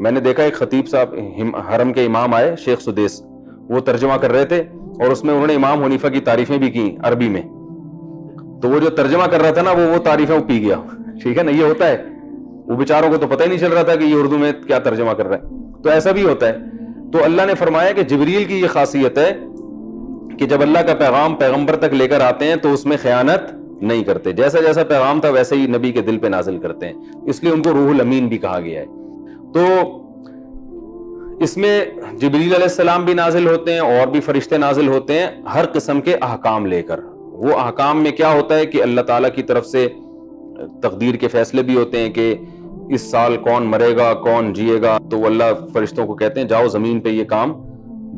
میں نے دیکھا ایک خطیب صاحب حرم کے امام آئے، شیخ سدیس، وہ ترجمہ کر رہے تھے اور اس میں انہوں نے امام حنیفہ کی تعریفیں بھی کی عربی میں، تو وہ جو ترجمہ کر رہا تھا نا وہ تعریفیں وہ پی گیا، ٹھیک ہے نا، یہ ہوتا ہے، وہ بیچاروں کو تو پتہ ہی نہیں چل رہا تھا کہ یہ اردو میں کیا ترجمہ کر رہا ہے، تو ایسا بھی ہوتا ہے۔ تو اللہ نے فرمایا کہ جبریل کی یہ خاصیت ہے کہ جب اللہ کا پیغام پیغمبر تک لے کر آتے ہیں تو اس میں خیانت نہیں کرتے، جیسا جیسا پیغام تھا ویسے ہی نبی کے دل پہ نازل کرتے ہیں، اس لیے ان کو روح الامین بھی کہا گیا ہے۔ تو اس میں جبریل علیہ السلام بھی نازل ہوتے ہیں اور بھی فرشتے نازل ہوتے ہیں ہر قسم کے احکام لے کر۔ وہ احکام میں کیا ہوتا ہے کہ اللہ تعالیٰ کی طرف سے تقدیر کے فیصلے بھی ہوتے ہیں کہ اس سال کون مرے گا کون جیے گا، تو وہ اللہ فرشتوں کو کہتے ہیں جاؤ زمین پہ یہ کام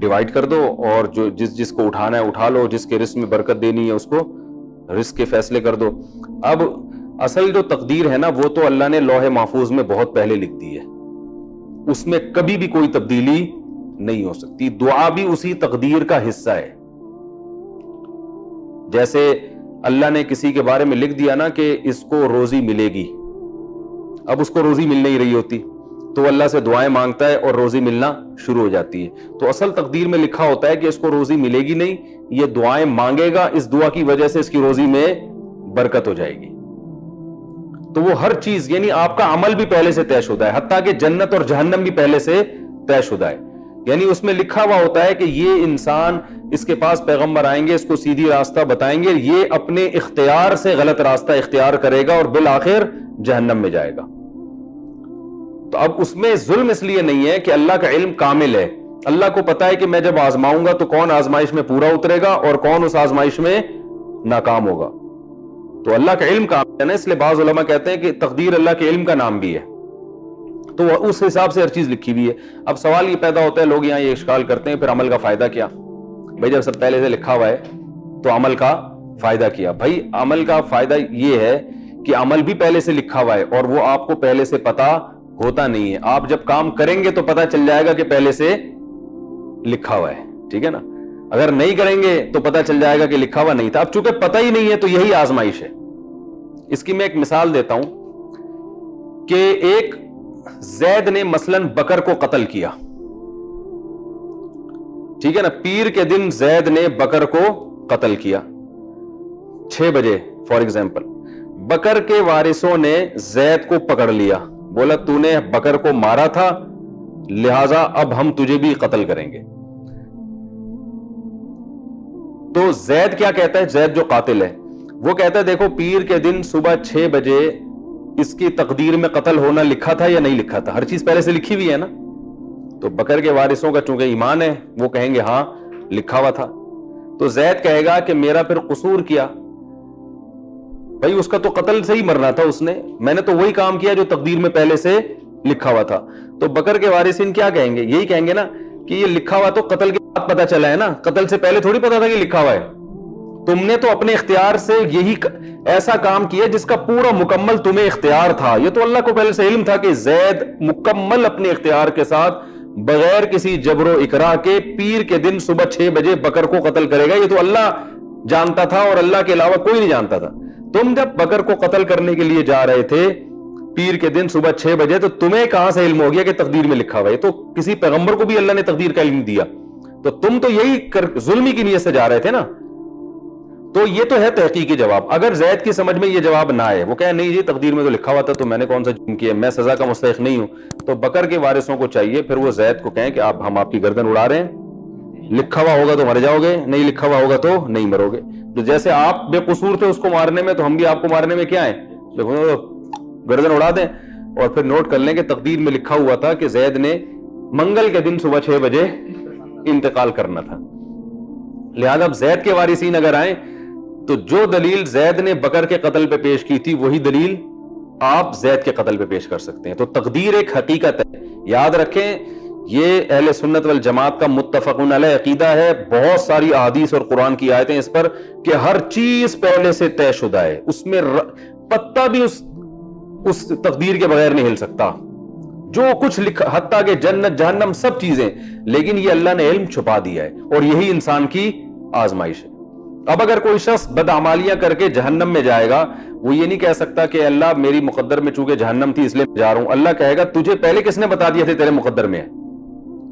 ڈیوائیڈ کر دو اور جو جس کو اٹھانا ہے اٹھا لو، جس کے رزق میں برکت دینی ہے اس کو رزق کے فیصلے کر دو۔ اب اصل جو تقدیر ہے نا وہ تو اللہ نے لوح محفوظ میں بہت پہلے لکھ دی ہے، اس میں کبھی بھی کوئی تبدیلی نہیں ہو سکتی۔ دعا بھی اسی تقدیر کا حصہ ہے۔ جیسے اللہ نے کسی کے بارے میں لکھ دیا نا کہ اس کو روزی ملے گی، اب اس کو روزی مل نہیں رہی ہوتی تو اللہ سے دعائیں مانگتا ہے اور روزی ملنا شروع ہو جاتی ہے۔ تو اصل تقدیر میں لکھا ہوتا ہے کہ اس کو روزی ملے گی نہیں، یہ دعائیں مانگے گا، اس دعا کی وجہ سے اس کی روزی میں برکت ہو جائے گی۔ تو وہ ہر چیز یعنی آپ کا عمل بھی پہلے سے طے شدہ ہے، حتیٰ کہ جنت اور جہنم بھی پہلے سے طے شدہ ہے، یعنی اس میں لکھا ہوا ہوتا ہے کہ یہ انسان، اس کے پاس پیغمبر آئیں گے، اس کو سیدھی راستہ بتائیں گے، یہ اپنے اختیار سے غلط راستہ اختیار کرے گا اور بالآخر جہنم میں جائے گا۔ تو اب اس میں ظلم اس لیے نہیں ہے کہ اللہ کا علم کامل ہے، اللہ کو پتا ہے کہ میں جب آزماؤں گا تو کون آزمائش میں پورا اترے گا اور کون اس آزمائش میں ناکام ہوگا، تو اللہ کا علم کامل ہے نا، اس لیے بعض علماء کہتے ہیں کہ تقدیر اللہ کے علم کا نام بھی ہے، تو اس حساب سے ہر چیز لکھی ہوئی ہے۔ اب سوال یہ پیدا ہوتا ہے، لوگ یہاں یہ اشکال کرتے ہیں پھر عمل کا فائدہ کیا؟ بھائی جب سب پہلے سے لکھا ہوا ہے تو عمل کا فائدہ کیا؟ بھائی عمل کا فائدہ یہ ہے کہ عمل بھی پہلے سے لکھا ہوا ہے اور وہ آپ کو پہلے سے پتا ہوتا نہیں ہے، آپ جب کام کریں گے تو پتا چل جائے گا کہ پہلے سے لکھا ہوا ہے، ٹھیک ہے نا، اگر نہیں کریں گے تو پتا چل جائے گا کہ لکھا ہوا نہیں تھا۔ اب چونکہ پتہ ہی نہیں ہے تو یہی آزمائش ہے۔ اس کی میں ایک مثال دیتا ہوں کہ ایک زید نے مثلاً بکر کو قتل کیا، ٹھیک ہے نا، پیر کے دن زید نے بکر کو قتل کیا 6 بجے فار ایگزامپل، بکر کے وارثوں نے زید کو پکڑ لیا، بولا تو نے بکر کو مارا تھا لہذا اب ہم تجھے بھی قتل کریں گے۔ تو زید کیا کہتا ہے؟ زید جو قاتل ہے وہ کہتا ہے دیکھو پیر کے دن صبح 6 بجے اس کی تقدیر میں قتل ہونا لکھا تھا یا نہیں لکھا تھا؟ ہر چیز پہلے سے لکھی ہوئی ہے نا۔ تو بکر کے وارثوں کا چونکہ ایمان ہے وہ کہیں گے ہاں لکھا ہوا تھا، تو زید کہے گا کہ میرا پھر قصور کیا، بھائی اس کا تو قتل سے ہی مرنا تھا، اس نے، میں نے تو وہی کام کیا جو تقدیر میں پہلے سے لکھا ہوا تھا۔ تو بکر کے وارثین کیا کہیں گے؟ یہی کہیں گے نا کہ یہ لکھا ہوا تو قتل کے بعد پتا چلا ہے نا، قتل سے پہلے تھوڑی پتا تھا کہ لکھا ہوا ہے، تم نے تو اپنے اختیار سے یہی ایسا کام کیا جس کا پورا مکمل تمہیں اختیار تھا۔ یہ تو اللہ کو پہلے سے علم تھا کہ زید مکمل اپنے اختیار کے ساتھ بغیر کسی جبر و اکراہ کے پیر کے دن صبح 6 بجے بکر کو قتل کرے گا، یہ تو اللہ جانتا تھا اور اللہ کے علاوہ کوئی نہیں جانتا تھا۔ تم جب بکر کو قتل کرنے کے لیے جا رہے تھے پیر کے دن صبح 6 بجے تو تمہیں کہاں سے علم ہو گیا کہ تقدیر میں لکھا ہوا ہے؟ تو کسی پیغمبر کو بھی اللہ نے تقدیر کا علم دیا، تو تم تو یہی ظلمی کی نیت سے جا رہے تھے نا۔ تو یہ تو ہے تحقیقی جواب۔ اگر زید کی سمجھ میں یہ جواب نہ آئے، وہ کہے نہیں جی تقدیر میں تو لکھا ہوا تھا تو میں نے کون سا جرم کیا، میں سزا کا مستحق نہیں ہوں، تو بکر کے وارثوں کو چاہیے پھر وہ زید کو کہیں کہ ہم آپ کی گردن اڑا رہے ہیں، لکھا ہوا ہوگا تو مر جاؤ گے، نہیں لکھا ہوا ہوگا تو نہیں مرو گے۔ تو جیسے آپ بے قصور تھے اس کو مارنے میں تو ہم بھی آپ کو مارنے میں کیا ہیں، گردن اڑا دیں، اور پھر نوٹ کر لیں کہ تقدیر میں لکھا ہوا تھا کہ زید نے منگل کے دن صبح 6 بجے انتقال کرنا تھا۔ لہذا اب زید کے وارثین اگر آئیں تو جو دلیل زید نے بکر کے قتل پہ پیش کی تھی وہی دلیل آپ زید کے قتل پہ پیش کر سکتے ہیں۔ تو تقدیر ایک حقیقت ہے، یاد رکھیں، یہ اہل سنت والجماعت کا متفقون علیہ عقیدہ ہے، بہت ساری احادیث اور قرآن کی آیتیں اس پر کہ ہر چیز پہلے سے طے شدہ ہے، اس میں پتہ بھی اس تقدیر کے بغیر نہیں ہل سکتا، جو کچھ لکھا حتیٰ کہ جنت جہنم سب چیزیں، لیکن یہ اللہ نے علم چھپا دیا ہے اور یہی انسان کی آزمائش ہے۔ اب اگر کوئی شخص بدعمالیاں کر کے جہنم میں جائے گا، وہ یہ نہیں کہہ سکتا کہ اللہ میری مقدر میں چونکہ جہنم تھی اس لیے جا رہا ہوں. اللہ کہے گا تجھے پہلے کس نے بتا دیا تھا تیرے مقدر میں ہے؟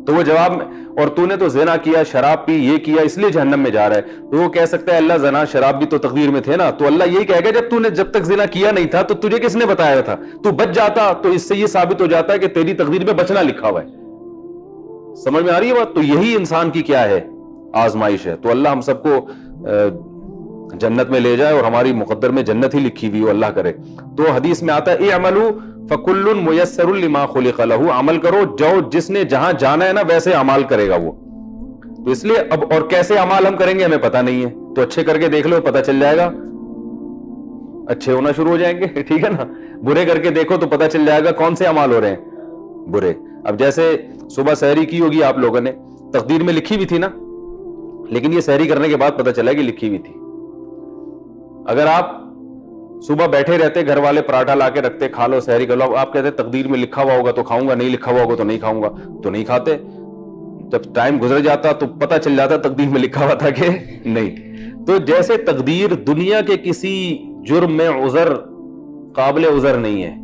تو وہ جواب میں اور تو نے تو زنا کیا، شراب پی، یہ کیا، اس لیے جہنم میں جا رہا ہے. تو وہ کہہ سکتا ہے اللہ زنا شراب بھی تو تقدیر میں تھے نا. تو اللہ یہی کہے گا جب تک زنا کیا نہیں تھا تو تجھے کس نے بتایا تھا؟ تو بچ جاتا. تو اس سے یہ ثابت ہو جاتا ہے کہ تیری تقدیر میں بچنا لکھا ہوا ہے. سمجھ میں آ رہی ہے بات؟ تو یہی انسان کی کیا ہے؟ آزمائش ہے. تو اللہ ہم سب کو جنت میں لے جائے اور ہماری مقدر میں جنت ہی لکھی ہوئی ہو، اللہ کرے. تو حدیث میں آتا ہے اعملوا فکل میسر لما خلق لہ، عمل کرو جو جس نے جہاں جانا ہے نا ویسے اعمال کرے گا وہ. تو اس لیے اب اور کیسے اعمال ہم کریں گے ہمیں پتہ نہیں ہے. تو اچھے کر کے دیکھ لو، پتہ چل جائے گا، اچھے ہونا شروع ہو جائیں گے. ٹھیک ہے نا. برے کر کے دیکھو تو پتہ چل جائے گا کون سے اعمال ہو رہے ہیں برے. اب جیسے صبح سحری کی ہوگی آپ لوگوں نے، تقدیر میں لکھی ہوئی تھی نا، لیکن یہ سحری کرنے کے بعد پتہ چلا کہ لکھی ہوئی تھی. اگر آپ صبح بیٹھے رہتے، گھر والے پراٹھا لا کے رکھتے، کھا لو سحری کر لو، آپ کہتے تقدیر میں لکھا ہوا ہوگا تو کھاؤں گا، نہیں لکھا ہوا ہوگا تو نہیں کھاؤں گا، تو نہیں کھاتے. جب ٹائم گزر جاتا تو پتہ چل جاتا تقدیر میں لکھا ہوا تھا کہ نہیں. تو جیسے تقدیر دنیا کے کسی جرم میں عذر قابل عذر نہیں ہے،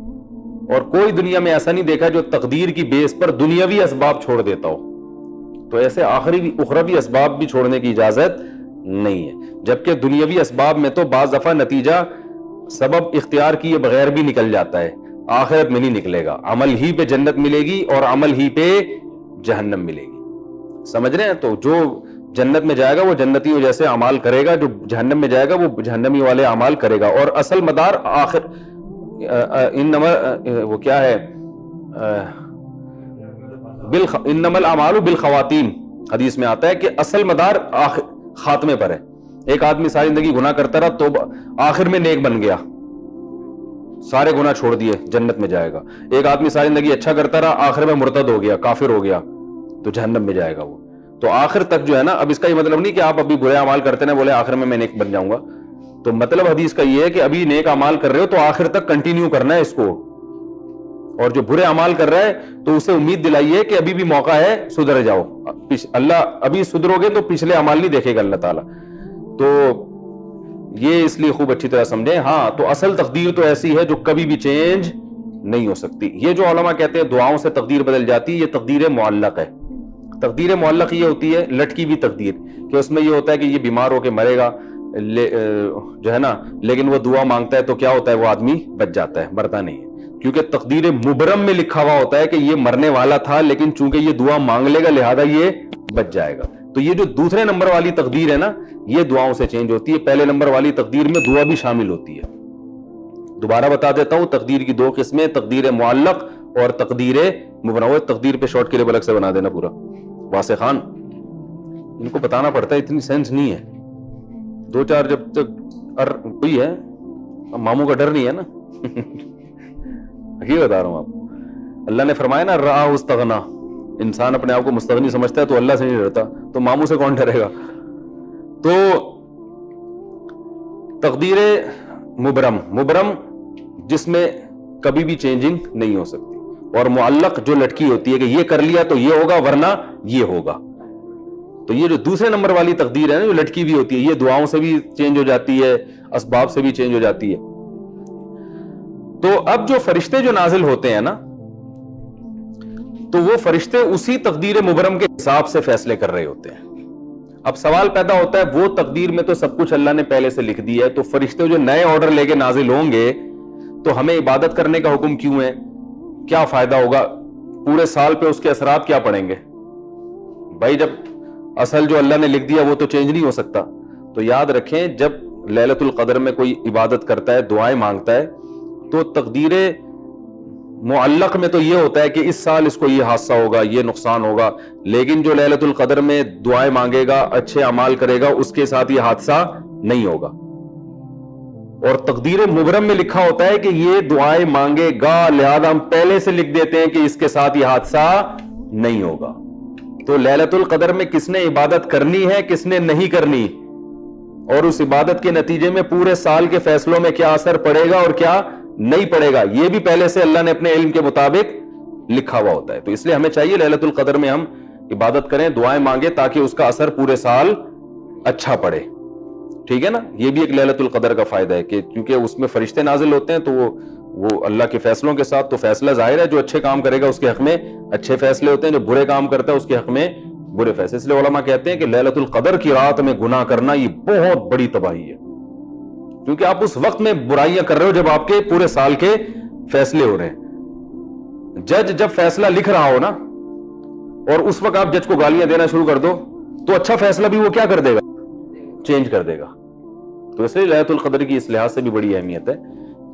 اور کوئی دنیا میں ایسا نہیں دیکھا جو تقدیر کی بیس پر دنیاوی اسباب چھوڑ دیتا ہو، تو ایسے اخروی اسباب بھی چھوڑنے کی اجازت نہیں ہے. جبکہ دنیاوی اسباب میں تو بعض دفعہ نتیجہ سبب اختیار کیے بغیر بھی نکل جاتا ہے، آخرت میں نہیں نکلے گا. عمل ہی پہ جنت ملے گی اور عمل ہی پہ جہنم ملے گی. سمجھ رہے ہیں؟ تو جو جنت میں جائے گا وہ جنتی جیسے اعمال کرے گا، جو جہنم میں جائے گا وہ جہنمی والے اعمال کرے گا. اور اصل مدار آخر وہ کیا ہے، انما الاعمال بالخواتیم، حدیث میں آتا ہے کہ اصل مدار خاتمے پر ہے. ایک آدمی ساری زندگی گناہ کرتا رہا تو آخر میں نیک بن گیا، سارے گناہ چھوڑ دیے، جنت میں جائے گا. ایک آدمی ساری زندگی اچھا کرتا رہا، آخر میں مرتد ہو گیا، کافر ہو گیا، تو جہنم میں جائے گا وہ. تو آخر تک جو ہے نا، اب اس کا یہ مطلب نہیں کہ آپ ابھی برے اعمال کرتے ہیں بولے آخر میں نیک بن جاؤں گا. تو مطلب حدیث کا یہ ہے کہ ابھی نیک اعمال کر رہے ہو تو آخر تک کنٹینیو کرنا ہے اس کو، اور جو برے اعمال کر رہا ہے تو اسے امید دلائیے کہ ابھی بھی موقع ہے، سدھر جاؤ. اللہ ابھی سدھرو گے تو پچھلے اعمال نہیں دیکھے گا اللہ تعالیٰ. تو یہ اس لیے خوب اچھی طرح سمجھیں. ہاں تو اصل تقدیر تو ایسی ہے جو کبھی بھی چینج نہیں ہو سکتی. یہ جو علماء کہتے ہیں دعاؤں سے تقدیر بدل جاتی ہے، یہ تقدیر معلق ہے. تقدیر معلق یہ ہوتی ہے لٹکی ہوئی تقدیر، کہ اس میں یہ ہوتا ہے کہ یہ بیمار ہو کے مرے گا جو ہے نا، لیکن وہ دعا مانگتا ہے تو کیا ہوتا ہے، وہ آدمی بچ جاتا ہے، مرتا نہیں ہے. کیونکہ تقدیر مبرم میں لکھا ہوا ہوتا ہے کہ یہ مرنے والا تھا، لیکن چونکہ یہ دعا مانگ لے گا لہذا یہ بچ جائے گا. تو یہ جو دوسرے نمبر والی تقدیر ہے نا، یہ دعاؤں سے چینج ہوتی ہے. پہلے نمبر والی تقدیر میں دعا بھی شامل ہوتی ہے. دوبارہ بتا دیتا ہوں، تقدیر کی دو قسمیں، تقدیر معلق اور تقدیر مبرم. تقدیر پہ شارٹ کلپ الگ سے بنا دینا پورا. واسع خان ان کو بتانا پڑتا ہے، اتنی سینس نہیں ہے. دو چار جب تک کوئی ہے، ماموں کا ڈر نہیں ہے نا. حقیقت بتا رہا ہوں آپ. اللہ نے فرمایا نا راہ استغنا، انسان اپنے آپ کو مستغنی سمجھتا ہے تو اللہ سے نہیں ڈرتا، تو ماموں سے کون ڈرے گا. تو تقدیر مبرم جس میں کبھی بھی چینجنگ نہیں ہو سکتی، اور معلق جو لٹکی ہوتی ہے کہ یہ کر لیا تو یہ ہوگا ورنہ یہ ہوگا. تو یہ جو دوسرے نمبر والی تقدیر ہے نا، جو لٹکی بھی ہوتی ہے، یہ دعاؤں سے بھی چینج ہو جاتی ہے، اسباب سے بھی چینج ہو جاتی ہے. تو اب جو فرشتے جو نازل ہوتے ہیں نا، تو وہ فرشتے اسی تقدیر مبرم کے حساب سے فیصلے کر رہے ہوتے ہیں. اب سوال پیدا ہوتا ہے، وہ تقدیر میں تو سب کچھ اللہ نے پہلے سے لکھ دیا ہے، تو فرشتے جو نئے آرڈر لے کے نازل ہوں گے تو ہمیں عبادت کرنے کا حکم کیوں ہے؟ کیا فائدہ ہوگا؟ پورے سال پہ اس کے اثرات کیا پڑیں گے؟ بھائی جب اصل جو اللہ نے لکھ دیا وہ تو چینج نہیں ہو سکتا. تو یاد رکھیں، جب لیلۃ القدر میں کوئی عبادت کرتا ہے، دعائیں مانگتا ہے، تو تقدیر معلق میں تو یہ ہوتا ہے کہ اس سال اس کو یہ حادثہ ہوگا، یہ نقصان ہوگا، لیکن جو لیلۃ القدر میں دعائیں مانگے گا، اچھے اعمال کرے گا، اس کے ساتھ یہ حادثہ نہیں ہوگا. اور تقدیر مبرم میں لکھا ہوتا ہے کہ یہ دعائیں مانگے گا، لہذا ہم پہلے سے لکھ دیتے ہیں کہ اس کے ساتھ یہ حادثہ نہیں ہوگا. تو لیلۃ القدر میں کس نے عبادت کرنی ہے، کس نے نہیں کرنی، اور اس عبادت کے نتیجے میں پورے سال کے فیصلوں میں کیا اثر پڑے گا اور کیا نہیں پڑے گا، یہ بھی پہلے سے اللہ نے اپنے علم کے مطابق لکھا ہوا ہوتا ہے. تو اس لیے ہمیں چاہیے لیلۃ القدر میں ہم عبادت کریں، دعائیں مانگیں، تاکہ اس کا اثر پورے سال اچھا پڑے. ٹھیک ہے نا. یہ بھی ایک لیلۃ القدر کا فائدہ ہے کہ کیونکہ اس میں فرشتے نازل ہوتے ہیں تو وہ اللہ کے فیصلوں کے ساتھ, تو فیصلہ ظاہر ہے جو اچھے کام کرے گا اس کے حق میں اچھے فیصلے ہوتے ہیں, جو برے کام کرتا ہے اس کے حق میں برے فیصلے. اس لیے علماء کہتے ہیں کہ لیلۃ القدر کی رات میں گناہ کرنا یہ بہت بڑی تباہی ہے, کیونکہ آپ اس وقت میں برائیاں کر رہے ہو جب آپ کے پورے سال کے فیصلے ہو رہے ہیں. جج جب فیصلہ لکھ رہا ہو نا اور اس وقت آپ جج کو گالیاں دینا شروع کر دو تو اچھا فیصلہ بھی وہ کیا کر دے گا, چینج کر دے گا. تو اس لیے لیلۃ القدر کی اس لحاظ سے بھی بڑی اہمیت ہے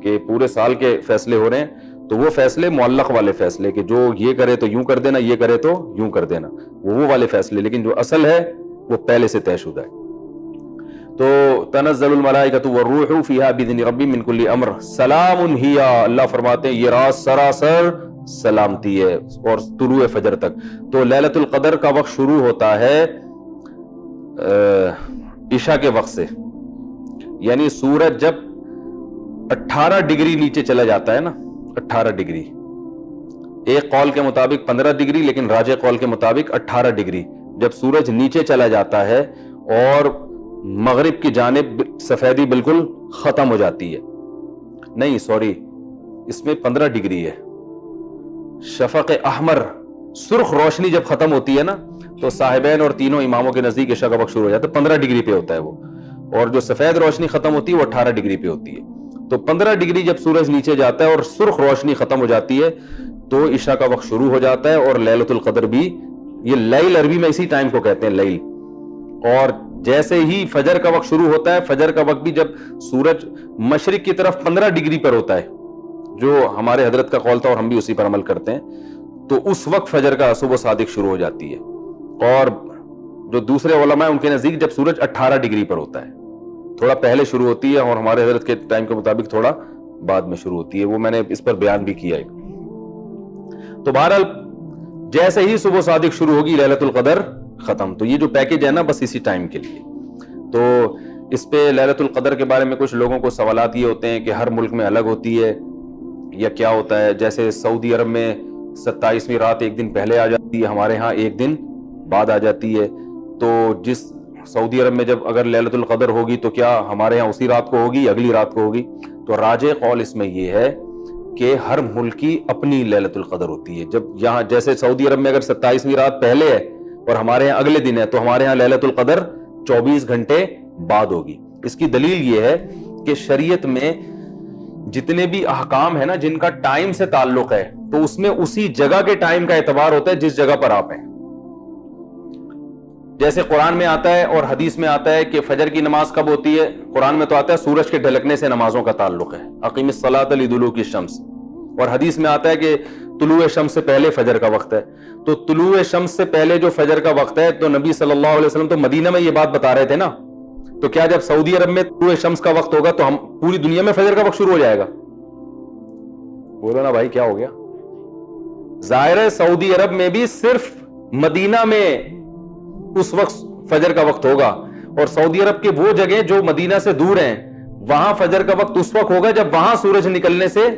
کہ پورے سال کے فیصلے ہو رہے ہیں تو وہ فیصلے معلق والے فیصلے کہ جو یہ کرے تو یوں کر دینا, یہ کرے تو یوں کر دینا, وہ والے فیصلے, لیکن جو اصل ہے وہ پہلے سے طے شدہ ہے. تو تنزل الملائکۃ والروح فیہا باذن ربہم من کل امر سلام ہی, اللہ فرماتے ہیں یہ رات سراسر سلامتی ہے اور طلوع فجر تک. تو لیلۃ القدر کا وقت شروع ہوتا ہے عشاء کے وقت سے, یعنی سورج جب 18 ڈگری نیچے چلا جاتا ہے نا, 18 ڈگری, ایک قول کے مطابق 15 ڈگری لیکن راجح قول کے مطابق 18 ڈگری, جب سورج نیچے چلا جاتا ہے اور مغرب کی جانب سفیدی بالکل ختم ہو جاتی ہے, نہیں سوری اس میں 15 ڈگری ہے, شفق احمر سرخ روشنی جب ختم ہوتی ہے نا تو صاحبین اور تینوں اماموں کے نزدیک عشاء کا وقت شروع ہو جاتا ہے, 15 ڈگری پہ ہوتا ہے وہ, اور جو سفید روشنی ختم ہوتی ہے وہ 18 ڈگری پہ ہوتی ہے. تو 15 ڈگری جب سورج نیچے جاتا ہے اور سرخ روشنی ختم ہو جاتی ہے تو عشاء کا وقت شروع ہو جاتا ہے. اور لیلۃ القدر بھی, یہ لیل عربی میں اسی ٹائم کو کہتے ہیں لیل. اور جیسے ہی فجر کا وقت شروع ہوتا ہے, فجر کا وقت بھی جب سورج مشرق کی طرف 15 ڈگری پر ہوتا ہے, جو ہمارے حضرت کا قول تھا اور ہم بھی اسی پر عمل کرتے ہیں, تو اس وقت فجر کا صبح صادق شروع ہو جاتی ہے. اور جو دوسرے علماء ہیں ان کے نزدیک جب سورج 18 ڈگری پر ہوتا ہے, تھوڑا پہلے شروع ہوتی ہے, اور ہمارے حضرت کے ٹائم کے مطابق تھوڑا بعد میں شروع ہوتی ہے, وہ میں نے اس پر بیان بھی کیا ہے. تو بہرحال جیسے ہی صبح صادق شروع ہوگی لیلۃ القدر ختم. تو یہ جو پیکج ہے نا بس اسی ٹائم کے لیے. تو اس پہ لیلۃ القدر کے بارے میں کچھ لوگوں کو سوالات یہ ہوتے ہیں کہ ہر ملک میں الگ ہوتی ہے یا کیا ہوتا ہے. جیسے سعودی عرب میں 27ویں رات ایک دن پہلے آ جاتی ہے, ہمارے ہاں ایک دن بعد آ جاتی ہے. تو جس سعودی عرب میں جب اگر لیلۃ القدر ہوگی تو کیا ہمارے ہاں اسی رات کو ہوگی, اگلی رات کو ہوگی؟ تو راجح قول اس میں یہ ہے کہ ہر ملک کی اپنی لیلۃ القدر ہوتی ہے. جب یہاں جیسے سعودی عرب میں اگر 27ویں رات پہلے ہے اور ہمارے یہاں اگلے دن ہے تو ہمارے ہاں لیلۃ القدر 24 گھنٹے بعد ہوگی. اس کی دلیل یہ ہے کہ شریعت میں جتنے بھی احکام ہیں نا جن کا ٹائم سے تعلق ہے تو اس میں اسی جگہ کے ٹائم کا اعتبار ہوتا ہے جس جگہ پر آپ ہیں. جیسے قرآن میں آتا ہے اور حدیث میں آتا ہے کہ فجر کی نماز کب ہوتی ہے, قرآن میں تو آتا ہے سورج کے ڈھلکنے سے نمازوں کا تعلق ہے, اقیم الصلاۃ لدلوک الشمس, اور حدیث میں آتا ہے کہ طلوع شمس سے پہلے فجر کا وقت ہے. تو طلوع شمس سے پہلے جو فجر کا وقت ہے تو نبی صلی اللہ علیہ وسلم تو مدینہ میں یہ بات بتا رہے تھے نا, تو کیا جب سعودی عرب میں طلوع شمس کا وقت ہوگا تو ہم پوری دنیا میں فجر کا وقت شروع ہو جائے گا؟ بولو نا بھائی کیا ہو گیا؟ ظاہر ہے سعودی عرب میں بھی صرف مدینہ میں اس وقت فجر کا وقت ہوگا, اور سعودی عرب کے وہ جگہ جو مدینہ سے دور ہیں وہاں فجر کا وقت اس وقت ہوگا جب وہاں سورج نکلنے سے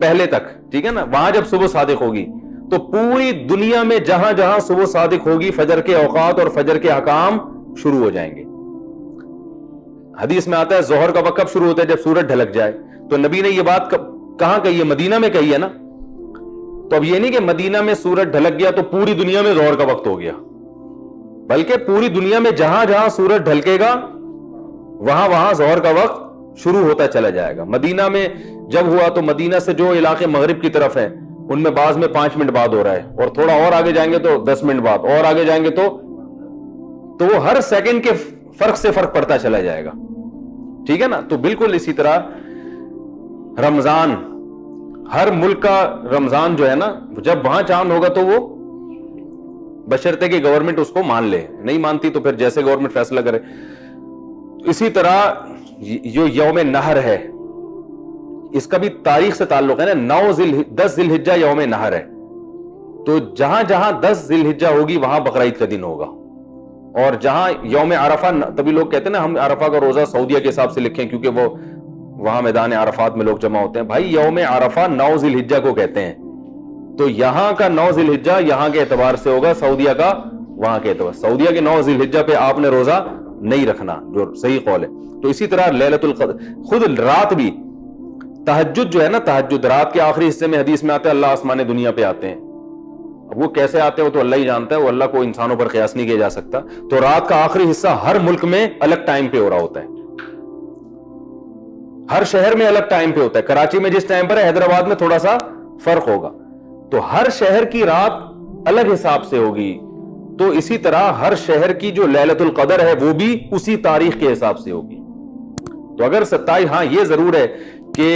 پہلے تک, ٹھیک ہے نا, وہاں جب صبح صادق ہوگی. تو پوری دنیا میں جہاں جہاں صبح صادق ہوگی فجر کے اوقات اور فجر کے احکام شروع ہو جائیں گے. حدیث میں آتا ہے ظہر کا وقت کب شروع ہوتا ہے؟ جب سورج ڈھلک جائے. تو نبی نے یہ بات کہاں کہی ہے؟ مدینہ میں کہی ہے نا. تو اب یہ نہیں کہ مدینہ میں سورج ڈھلک گیا تو پوری دنیا میں ظہر کا وقت ہو گیا, بلکہ پوری دنیا میں جہاں جہاں سورج ڈھلکے گا وہاں وہاں ظہر کا وقت شروع ہوتا چلا جائے گا. مدینہ میں جب ہوا تو مدینہ سے جو علاقے مغرب کی طرف ہیں ان میں بعض میں 5 منٹ بعد ہو رہا ہے, اور تھوڑا اور آگے جائیں گے تو 10 منٹ بعد, اور آگے جائیں گے تو وہ ہر سیکنڈ کے فرق سے فرق پڑتا چلا جائے گا, ٹھیک ہے نا. تو بالکل اسی طرح رمضان, ہر ملک کا رمضان جو ہے نا جب وہاں چاند ہوگا تو وہ بشرطے کہ گورنمنٹ اس کو مان لے, نہیں مانتی تو پھر جیسے گورنمنٹ فیصلہ کرے. اسی طرح جو یوم نہر ہے اس کا بھی تاریخ سے تعلق ہے نا, 10 ذی الحجہ یوم نہر ہے. تو جہاں جہاں 10 ذی الحجہ ہوگی وہاں بقرعید کا دن ہوگا, اور جہاں یوم عرفہ, تبھی لوگ کہتے ہیں نا ہم عرفہ کا روزہ سعودیہ کے حساب سے لکھیں کیونکہ وہ وہاں میدان عرفات میں لوگ جمع ہوتے ہیں. بھائی یوم عرفہ 9 ذی الحجہ کو کہتے ہیں, تو یہاں کا 9 ذی الحجہ یہاں کے اعتبار سے ہوگا, سعودیہ کا وہاں کے اعتبار. سعودیہ کے 9 ذی الحجہ پہ آپ نے روزہ نہیں رکھنا، جو صحیح قول ہے۔ تو اسی طرح لیلۃ القدر، خود رات بھی، تہجد جو ہے نا، تہجد رات کے آخری حصے میں حدیث میں آتا ہے اللہ آسمان دنیا پہ آتے ہیں، اب وہ کیسے آتے ہیں وہ تو اللہ ہی جانتا ہے، وہ اللہ کو انسانوں پر قیاس نہیں کیا جا سکتا۔ تو رات کا آخری حصہ ہر ملک میں الگ ٹائم پہ ہو رہا ہوتا ہے، ہر شہر میں الگ ٹائم پہ ہوتا ہے، کراچی میں جس ٹائم پر ہے حیدرآباد میں تھوڑا سا فرق ہوگا، تو ہر شہر کی رات الگ حساب سے ہوگی۔ تو اسی طرح ہر شہر کی جو لیلۃ القدر ہے وہ بھی اسی تاریخ کے حساب سے ہوگی۔ تو اگر 27، ہاں یہ ضرور ہے کہ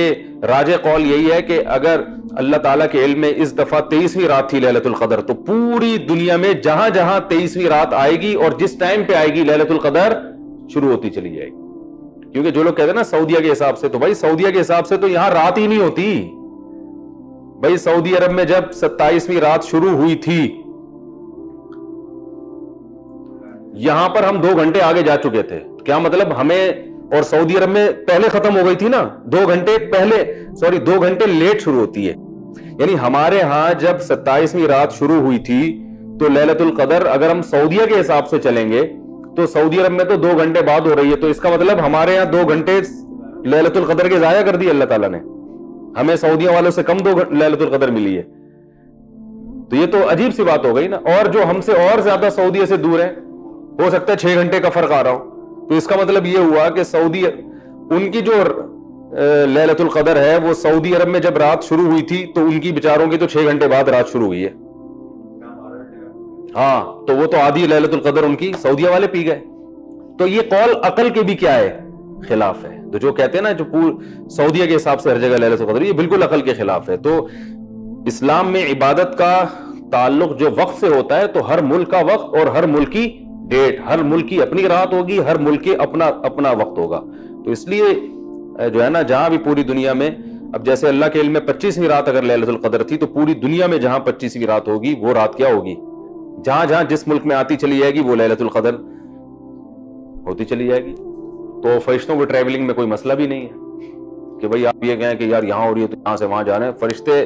راجح قول یہی ہے کہ اگر اللہ تعالیٰ کے علم میں اس دفعہ 23ویں رات تھی لیلۃ القدر، تو پوری دنیا میں جہاں جہاں 23ویں رات آئے گی اور جس ٹائم پہ آئے گی لیلۃ القدر شروع ہوتی چلی جائے گی۔ کیونکہ جو لوگ کہتے ہیں نا سعودیہ کے حساب سے، تو بھائی سعودیہ کے حساب سے تو یہاں رات ہی نہیں ہوتی بھائی۔ سعودی عرب میں جب 27ویں رات شروع ہوئی تھی، یہاں پر ہم 2 گھنٹے آگے جا چکے تھے، کیا مطلب ہمیں، اور سعودی عرب میں پہلے ختم ہو گئی تھی نا، 2 گھنٹے پہلے، 2 گھنٹے لیٹ شروع ہوتی ہے۔ یعنی ہمارے ہاں جب 27ویں رات شروع ہوئی تھی تو لیلۃ القدر اگر ہم سعودیہ کے حساب سے چلیں گے تو سعودی عرب میں تو 2 گھنٹے بعد ہو رہی ہے، تو اس کا مطلب ہمارے یہاں 2 گھنٹے لیلۃ القدر کے ضائع کر دی اللہ تعالیٰ نے، ہمیں سعودیہ والوں سے کم لیلۃ القدر ملی ہے۔ تو یہ تو عجیب سی بات ہو گئی نا۔ اور جو ہم سے اور زیادہ سعودیہ سے دور ہیں، ہو سکتا ہے 6 گھنٹے کا فرق آ رہا ہو، تو اس کا مطلب یہ ہوا کہ سعودی، ان کی جو لیلۃ القدر ہے وہ سعودی عرب میں جب رات شروع ہوئی تھی تو ان کی بیچاروں کی تو 6 گھنٹے بعد رات شروع ہوئی ہے۔ ہاں تو وہ تو آدھی لیلۃ القدر ان کی سعودیہ والے پی گئے۔ تو یہ قول عقل کے بھی کیا ہے، خلاف ہے۔ تو جو کہتے ہیں نا جو سعودیہ کے حساب سے ہر جگہ لیلۃ القدر، یہ بالکل عقل کے خلاف ہے۔ تو اسلام میں عبادت کا تعلق جو وقت سے ہوتا ہے، تو ہر ملک کا وقت اور ہر ملک کی ڈیٹ، ہر ملک کی اپنی رات ہوگی، ہر ملک کے اپنا وقت ہوگا۔ تو اس لیے جو ہے نا جہاں بھی پوری دنیا میں، اب جیسے اللہ کے علم میں 25ویں رات اگر لیلۃ القدر تھی، تو پوری دنیا میں جہاں 25ویں رات ہوگی وہ رات کیا ہوگی، جہاں جہاں جس ملک میں آتی چلی جائے گی وہ لیلۃ القدر ہوتی چلی جائے گی۔ تو فرشتوں کو ٹریولنگ میں کوئی مسئلہ بھی نہیں ہے کہ بھئی آپ یہ کہیں کہ یار یہاں ہو رہی ہے تو یہاں سے وہاں جا رہے ہیں۔ فرشتے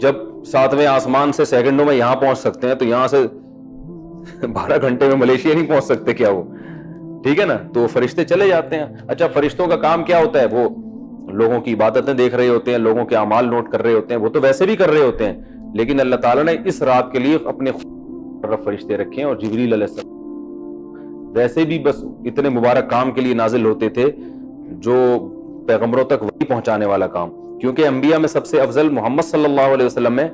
جب 7ویں آسمان سے سیکنڈوں میں یہاں پہنچ سکتے ہیں، تو یہاں سے 12 گھنٹے میں ملیشیا نہیں پہنچ سکتے کیا وہ؟ ٹھیک ہے نا، تو فرشتے چلے جاتے ہیں۔ اچھا فرشتوں کا کام کیا ہوتا ہے؟ وہ لوگوں کی عبادتیں دیکھ رہے ہوتے ہیں، لوگوں کے اعمال نوٹ کر رہے ہوتے ہیں، وہ تو ویسے بھی کر رہے ہوتے ہیں، لیکن اللہ تعالیٰ نے اس رات کے لیے اپنے فرشتے رکھے ہیں۔ اور جبریل علیہ السلام ویسے بھی بس اتنے مبارک کام کے لیے نازل ہوتے تھے جو پیغمبروں تک وحی پہنچانے والا کام، کیونکہ انبیاء میں سب سے افضل محمد صلی اللہ علیہ وسلم ہے،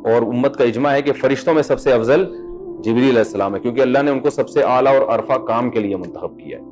اور امت کا اجماع ہے کہ فرشتوں میں سب سے افضل جبریل علیہ السلام ہے، کیونکہ اللہ نے ان کو سب سے اعلیٰ اور ارفع کام کے لیے منتخب کیا ہے۔